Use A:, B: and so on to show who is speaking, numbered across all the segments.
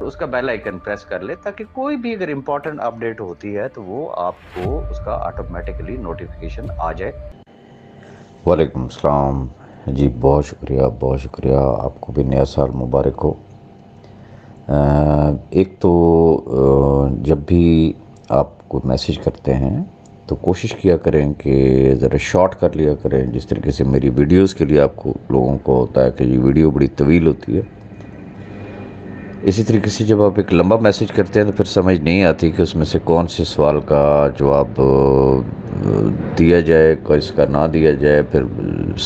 A: اس کا bell icon press کر لیں تاکہ کوئی بھی اگر امپورٹنٹ اپڈیٹ ہوتی ہے تو وہ آپ کو اس کا آٹومیٹکلی نوٹیفیکیشن آ جائے۔
B: وعلیکم السلام جی، بہت شکریہ آپ کو بھی نیا سال مبارک ہو۔ ایک تو جب بھی آپ کو میسیج کرتے ہیں تو کوشش کیا کریں کہ ذرا شارٹ کر لیا کریں، جس طریقے سے میری ویڈیوز کے لیے آپ کو لوگوں کو ہوتا ہے کہ یہ ویڈیو بڑی طویل ہوتی ہے، اسی طریقے سے جب آپ ایک لمبا میسیج کرتے ہیں تو پھر سمجھ نہیں آتی کہ اس میں سے کون سے سوال کا جواب دیا جائے، کس کا نہ دیا جائے، پھر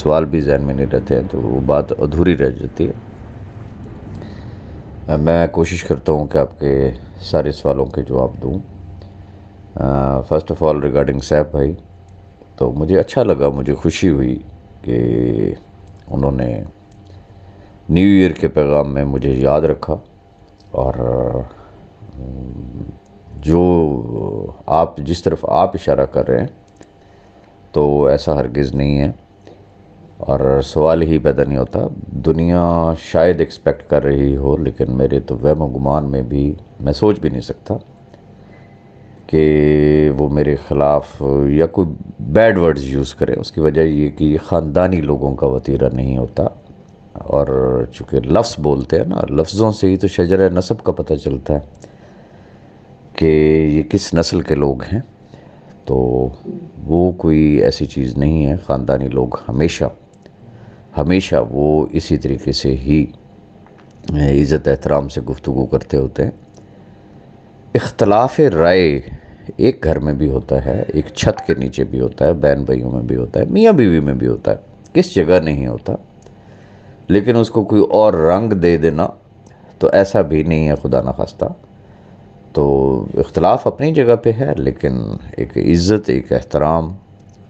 B: سوال بھی ذہن میں نہیں رہتے ہیں تو وہ بات ادھوری رہ جاتی ہے۔ میں کوشش کرتا ہوں کہ آپ کے سارے سوالوں کے جواب دوں۔ First of all regarding Saif بھائی، تو مجھے اچھا لگا، مجھے خوشی ہوئی کہ انہوں نے نیو ایئر کے پیغام میں مجھے یاد رکھا، اور جو آپ جس طرف آپ اشارہ کر رہے ہیں تو ایسا ہرگز نہیں ہے، اور سوال ہی پیدا نہیں ہوتا۔ دنیا شاید ایکسپیکٹ کر رہی ہو، لیکن میرے تو وہم و گمان میں بھی میں سوچ بھی نہیں سکتا کہ وہ میرے خلاف یا کوئی بیڈ ورڈز یوز کرے۔ اس کی وجہ یہ کہ یہ خاندانی لوگوں کا وتیرہ نہیں ہوتا، اور چونکہ لفظ بولتے ہیں نا، لفظوں سے ہی تو شجرہ نسب کا پتہ چلتا ہے کہ یہ کس نسل کے لوگ ہیں۔ تو وہ کوئی ایسی چیز نہیں ہے، خاندانی لوگ ہمیشہ وہ اسی طریقے سے ہی عزت احترام سے گفتگو کرتے ہوتے ہیں۔ اختلاف رائے ایک گھر میں بھی ہوتا ہے، ایک چھت کے نیچے بھی ہوتا ہے، بہن بھائیوں میں بھی ہوتا ہے، میاں بیوی میں بھی ہوتا ہے، کس جگہ نہیں ہوتا، لیکن اس کو کوئی اور رنگ دے دینا تو ایسا بھی نہیں ہے، خدا نخواستہ۔ تو اختلاف اپنی جگہ پہ ہے، لیکن ایک عزت، ایک احترام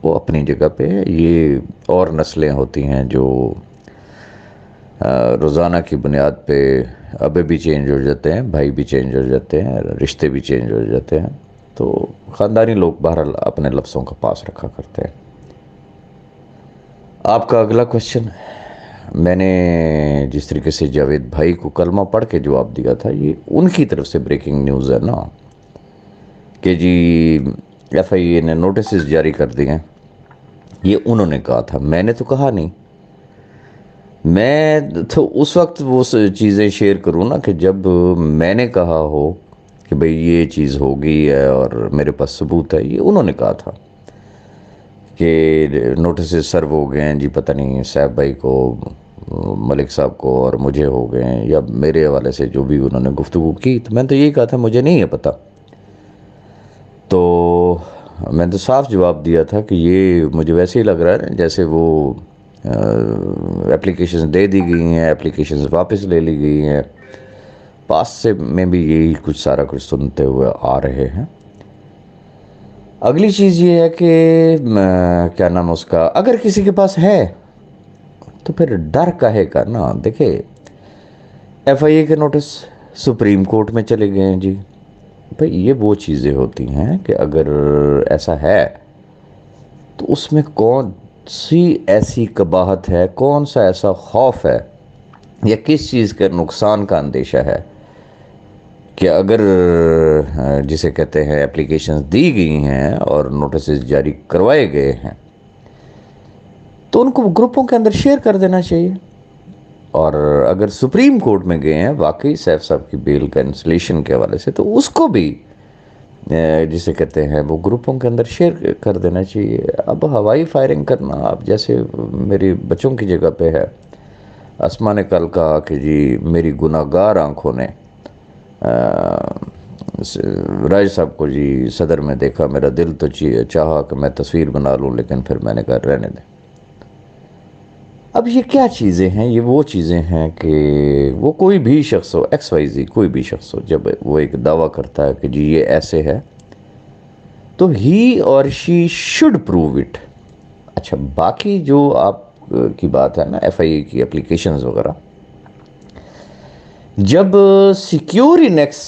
B: وہ اپنی جگہ پہ ہے۔ یہ اور نسلیں ہوتی ہیں جو روزانہ کی بنیاد پہ ابے بھی چینج ہو جاتے ہیں، بھائی بھی چینج ہو جاتے ہیں، رشتے بھی چینج ہو جاتے ہیں، تو خاندانی لوگ بہرحال اپنے لفظوں کا پاس رکھا کرتے ہیں۔ آپ کا اگلا کوشچن، میں نے جس طریقے سے جاوید بھائی کو کلمہ پڑھ کے جواب دیا تھا، یہ ان کی طرف سے بریکنگ نیوز ہے نا کہ جی ایف آئی اے نے نوٹسز جاری کر دیے۔ یہ انہوں نے کہا تھا، میں نے تو کہا نہیں۔ میں تو اس وقت وہ چیزیں شیئر کروں نا کہ جب میں نے کہا ہو کہ بھئی یہ چیز ہو گئی ہے اور میرے پاس ثبوت ہے۔ یہ انہوں نے کہا تھا کہ نوٹسز سرو ہو گئے ہیں جی، پتہ نہیں سیف بھائی کو، ملک صاحب کو اور مجھے ہو گئے ہیں، یا میرے حوالے سے جو بھی انہوں نے گفتگو کی، تو میں نے تو یہی کہا تھا مجھے نہیں ہے پتہ۔ تو میں تو صاف جواب دیا تھا کہ یہ مجھے ویسے ہی لگ رہا ہے جیسے وہ اپلیکیشنز دے دی گئی ہیں، اپلیکیشنز واپس لے لی گئی ہیں، پاس سے میں بھی یہی کچھ سارا کچھ سنتے ہوئے آ رہے ہیں۔ اگلی چیز یہ ہے کہ کیا نام اس کا، اگر کسی کے پاس ہے تو پھر ڈر کہے کا نا۔ دیکھیں ایف آئی اے کے نوٹس سپریم کورٹ میں چلے گئے ہیں جی، بھئی یہ وہ چیزیں ہوتی ہیں کہ اگر ایسا ہے تو اس میں کون سی ایسی قباحت ہے، کون سا ایسا خوف ہے، یا کس چیز کے نقصان کا اندیشہ ہے کہ اگر جسے کہتے ہیں اپلیکیشنز دی گئی ہیں اور نوٹسز جاری کروائے گئے ہیں تو ان کو گروپوں کے اندر شیئر کر دینا چاہیے۔ اور اگر سپریم کورٹ میں گئے ہیں واقعی سیف صاحب کی بیل کینسلیشن کے حوالے سے، تو اس کو بھی جسے کہتے ہیں وہ گروپوں کے اندر شیئر کر دینا چاہیے۔ اب ہوائی فائرنگ کرنا، اب جیسے میری بچوں کی جگہ پہ ہے، اسما نے کل کہا کہ جی میری گناہگار آنکھوں نے راج صاحب کو جی صدر میں دیکھا، میرا دل تو چاہا کہ میں تصویر بنا لوں، لیکن پھر میں نے کہا رہنے دیں۔ اب یہ کیا چیزیں ہیں؟ یہ وہ چیزیں ہیں کہ وہ کوئی بھی شخص ہو، ایکس وائی زی کوئی بھی شخص ہو، جب وہ ایک دعویٰ کرتا ہے کہ جی یہ ایسے ہے تو ہی اور شی شوڈ پروو اٹ۔ اچھا باقی جو آپ کی بات ہے نا ایف آئی اے کی اپلیکیشنز وغیرہ، جب سیکیور انیکس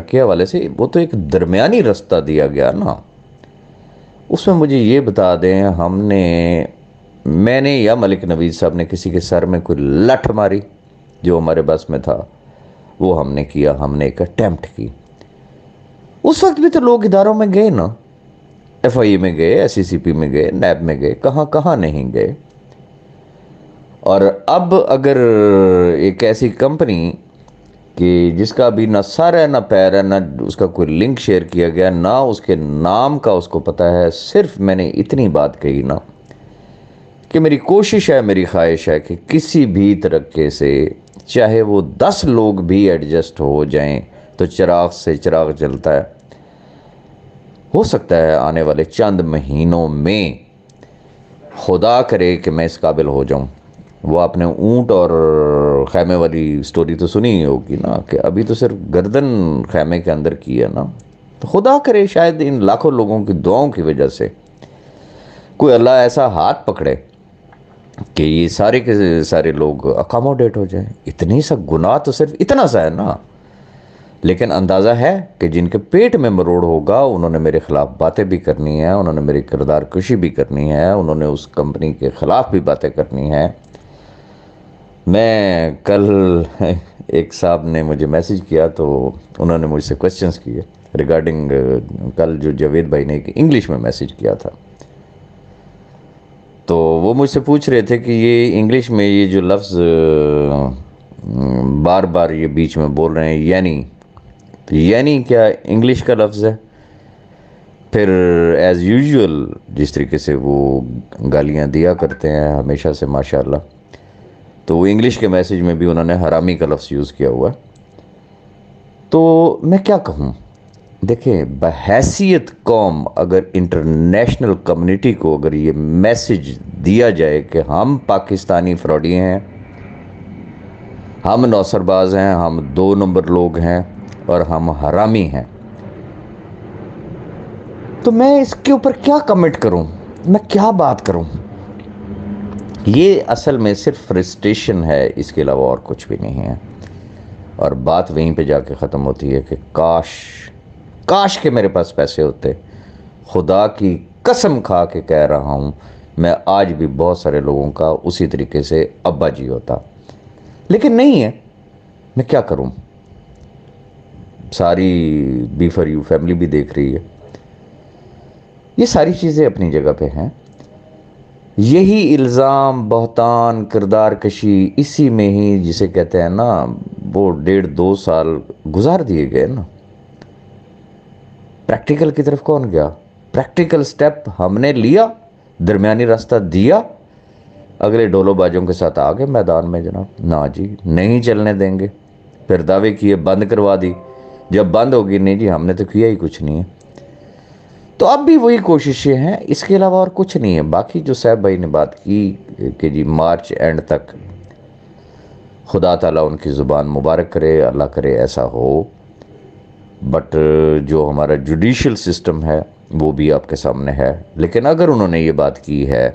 B: کے حوالے سے وہ تو ایک درمیانی رستہ دیا گیا نا، اس میں مجھے یہ بتا دیں، ہم نے میں نے یا ملک نوید صاحب نے کسی کے سر میں کوئی لٹھ ماری، جو ہمارے بس میں تھا وہ ہم نے کیا، ہم نے ایک اٹیمپٹ کی۔ اس وقت بھی تو لوگ اداروں میں گئے نا، ایف آئی اے میں گئے، ایس سی سی پی میں گئے، نیب میں گئے، کہاں کہاں نہیں گئے۔ اور اب اگر ایک ایسی کمپنی کہ جس کا بھی نہ سر ہے نہ پیر ہے، نہ اس کا کوئی لنک شیئر کیا گیا، نہ اس کے نام کا اس کو پتہ ہے، صرف میں نے اتنی بات کہی نا کہ میری کوشش ہے، میری خواہش ہے کہ کسی بھی طریقے سے چاہے وہ 10 لوگ بھی ایڈجسٹ ہو جائیں تو چراغ سے چراغ جلتا ہے۔ ہو سکتا ہے آنے والے چند مہینوں میں خدا کرے کہ میں اس قابل ہو جاؤں۔ وہ آپ نے اونٹ اور خیمے والی سٹوری تو سنی ہی ہوگی نا، کہ ابھی تو صرف گردن خیمے کے اندر کی ہے نا، تو خدا کرے شاید ان لاکھوں لوگوں کی دعاؤں کی وجہ سے کوئی اللہ ایسا ہاتھ پکڑے کہ یہ سارے کے سارے لوگ اکاموڈیٹ ہو جائیں۔ اتنی سا گناہ تو صرف اتنا سا ہے نا، لیکن اندازہ ہے کہ جن کے پیٹ میں مروڑ ہوگا انہوں نے میرے خلاف باتیں بھی کرنی ہیں، انہوں نے میری کردار کشی بھی کرنی ہے، انہوں نے اس کمپنی کے خلاف بھی باتیں کرنی ہیں۔ میں کل ایک صاحب نے مجھے میسیج کیا تو انہوں نے مجھ سے کوسچنز کیے ریگارڈنگ کل جو جاوید بھائی نے ایک انگلش میں میسیج کیا تھا، تو وہ مجھ سے پوچھ رہے تھے کہ یہ انگلش میں یہ جو لفظ بار بار یہ بیچ میں بول رہے ہیں یعنی، تو یعنی کیا انگلش کا لفظ ہے؟ پھر ایز یوزول جس طریقے سے وہ گالیاں دیا کرتے ہیں ہمیشہ سے ماشاءاللہ، تو وہ انگلش کے میسیج میں بھی انہوں نے حرامی کا لفظ یوز کیا ہوا ہے۔ تو میں کیا کہوں، دیکھیں بحیثیت قوم اگر انٹرنیشنل کمیونٹی کو اگر یہ میسیج دیا جائے کہ ہم پاکستانی فراڈی ہیں، ہم نوسر باز ہیں، ہم 2 نمبر لوگ ہیں اور ہم حرامی ہیں، تو میں اس کے اوپر کیا کمنٹ کروں، میں کیا بات کروں؟ یہ اصل میں صرف فرسٹریشن ہے، اس کے علاوہ اور کچھ بھی نہیں ہے۔ اور بات وہیں پہ جا کے ختم ہوتی ہے کہ کاش کہ میرے پاس پیسے ہوتے۔ خدا کی قسم کھا کے کہہ رہا ہوں، میں آج بھی بہت سارے لوگوں کا اسی طریقے سے ابا جی ہوتا، لیکن نہیں ہے۔ میں کیا کروں؟ ساری بی فار یو فیملی بھی دیکھ رہی ہے۔ یہ ساری چیزیں اپنی جگہ پہ ہیں۔ یہی الزام، بہتان، کردار کشی، اسی میں ہی جسے کہتے ہیں نا وہ 1.5-2 سال گزار دیے گئے نا۔ پریکٹیکل کی طرف کون گیا؟ پریکٹیکل سٹیپ ہم نے لیا، درمیانی راستہ دیا، اگلے ڈولو باجوں کے ساتھ آگے میدان میں جناب، نا جی نہیں چلنے دیں گے۔ پھر دعوے کیے بند کروا دی، جب بند ہوگی نہیں جی ہم نے تو کیا ہی کچھ نہیں ہے۔ تو اب بھی وہی کوششیں ہیں، اس کے علاوہ اور کچھ نہیں ہے۔ باقی جو صاحب بھائی نے بات کی کہ جی مارچ اینڈ تک، خدا تعالیٰ ان کی زبان مبارک کرے، اللہ کرے ایسا ہو، بٹ جو ہمارا جوڈیشل سسٹم ہے وہ بھی آپ کے سامنے ہے۔ لیکن اگر انہوں نے یہ بات کی ہے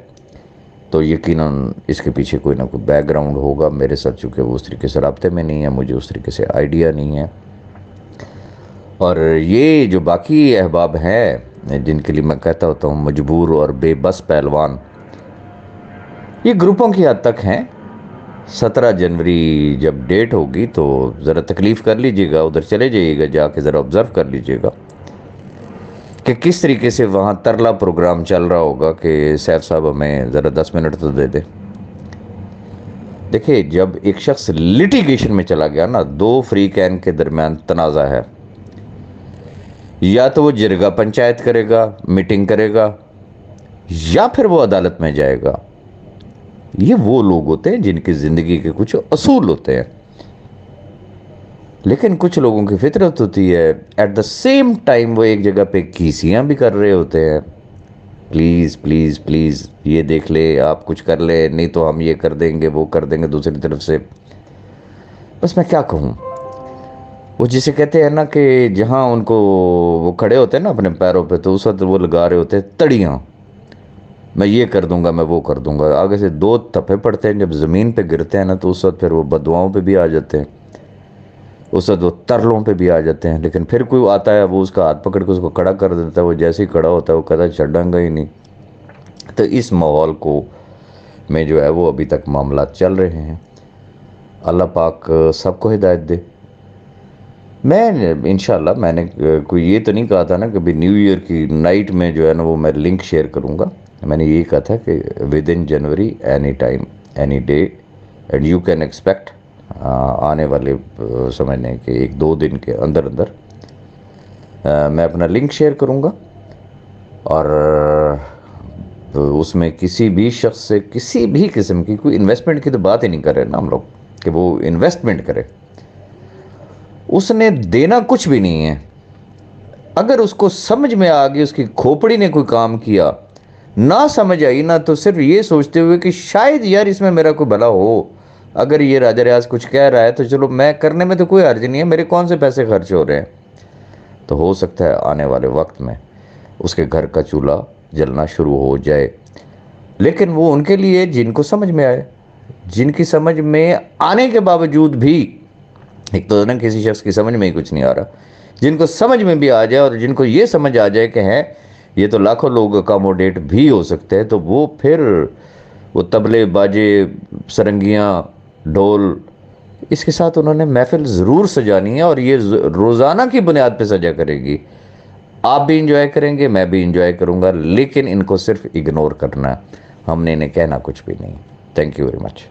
B: تو یقیناً اس کے پیچھے کوئی نہ کوئی بیک گراؤنڈ ہوگا۔ میرے ساتھ چونکہ وہ اس طریقے سے رابطے میں نہیں ہے، مجھے اس طریقے سے آئیڈیا نہیں ہے۔ اور یہ جو باقی احباب ہیں جن کے لیے میں کہتا ہوتا ہوں مجبور اور بے بس پہلوان، یہ گروپوں کی حد تک ہیں۔ 17 جنوری جب ڈیٹ ہوگی تو ذرا تکلیف کر لیجئے گا، ادھر چلے جائیے گا، جا کے ذرا آبزرو کر لیجئے گا کہ کس طریقے سے وہاں ترلا پروگرام چل رہا ہوگا کہ سیف صاحب ہمیں ذرا 10 منٹ تو دے دیں۔ دیکھیں جب ایک شخص لیٹیگیشن میں چلا گیا نا، 2 فریقین کے درمیان تنازع ہے، یا تو وہ جرگہ پنچایت کرے گا، میٹنگ کرے گا، یا پھر وہ عدالت میں جائے گا۔ یہ وہ لوگ ہوتے ہیں جن کی زندگی کے کچھ اصول ہوتے ہیں، لیکن کچھ لوگوں کی فطرت ہوتی ہے ایٹ دا سیم ٹائم وہ ایک جگہ پہ کیسیاں بھی کر رہے ہوتے ہیں، پلیز پلیز پلیز یہ دیکھ لے، آپ کچھ کر لے، نہیں تو ہم یہ کر دیں گے، وہ کر دیں گے دوسری طرف سے۔ بس میں کیا کہوں، وہ جسے کہتے ہیں نا کہ جہاں ان کو وہ کھڑے ہوتے ہیں نا اپنے پیروں پہ، تو اس وقت وہ لگا رہے ہوتے ہیں تڑیاں، میں یہ کر دوں گا، میں وہ کر دوں گا۔ آگے سے 2 تھپے پڑتے ہیں، جب زمین پہ گرتے ہیں نا تو اس وقت پھر وہ بددعاؤں پہ بھی آ جاتے ہیں، اس وقت وہ ترلوں پہ بھی آ جاتے ہیں۔ لیکن پھر کوئی آتا ہے وہ اس کا ہاتھ پکڑ کے اس کو کھڑا کر دیتا ہے، وہ جیسے ہی کھڑا ہوتا ہے وہ کہتا ہے چھڑاں گا ہی نہیں۔ تو اس ماحول کو میں جو ہے وہ ابھی تک معاملات چل رہے ہیں. اللہ پاک سب کو ہدایت دے. میں انشاءاللہ میں نے کوئی یہ تو نہیں کہا تھا نا کہ بھی نیو ایئر کی نائٹ میں جو ہے نا وہ میں لنک شیئر کروں گا. میں نے یہ کہا تھا کہ with in January any time any day and you can expect آنے والے سمجھنے کہ 1-2 دن کے اندر میں اپنا لنک شیئر کروں گا. اور اس میں کسی بھی شخص سے کسی بھی قسم کی کوئی انویسٹمنٹ کی تو بات ہی نہیں کر رہے نا ہم لوگ کہ وہ انویسٹمنٹ کرے. اس نے دینا کچھ بھی نہیں ہے. اگر اس کو سمجھ میں آ گئی، اس کی کھوپڑی نے کوئی کام کیا، نہ سمجھ آئی نا، تو صرف یہ سوچتے ہوئے کہ شاید یار اس میں میرا کوئی بھلا ہو، اگر یہ راجہ ریاض کچھ کہہ رہا ہے تو چلو میں کرنے میں تو کوئی حرج نہیں ہے، میرے کون سے پیسے خرچ ہو رہے ہیں. تو ہو سکتا ہے آنے والے وقت میں اس کے گھر کا چولہا جلنا شروع ہو جائے. لیکن وہ ان کے لیے جن کو سمجھ میں آئے، جن کی سمجھ میں آنے کے باوجود بھی، ایک تو نا کسی شخص کی سمجھ میں ہی کچھ نہیں آ رہا، جن کو سمجھ میں بھی آ جائے اور جن کو یہ سمجھ آ جائے کہ ہیں یہ تو لاکھوں لوگ اکاموڈیٹ بھی ہو سکتے ہیں، تو وہ پھر وہ طبلے باجے سرنگیاں ڈھول اس کے ساتھ انہوں نے محفل ضرور سجانی ہے، اور یہ روزانہ کی بنیاد پہ سجا کرے گی. آپ بھی انجوائے کریں گے، میں بھی انجوائے کروں گا، لیکن ان کو صرف اگنور کرنا ہے. ہم نے انہیں کہنا کچھ بھی نہیں. Thank you very much.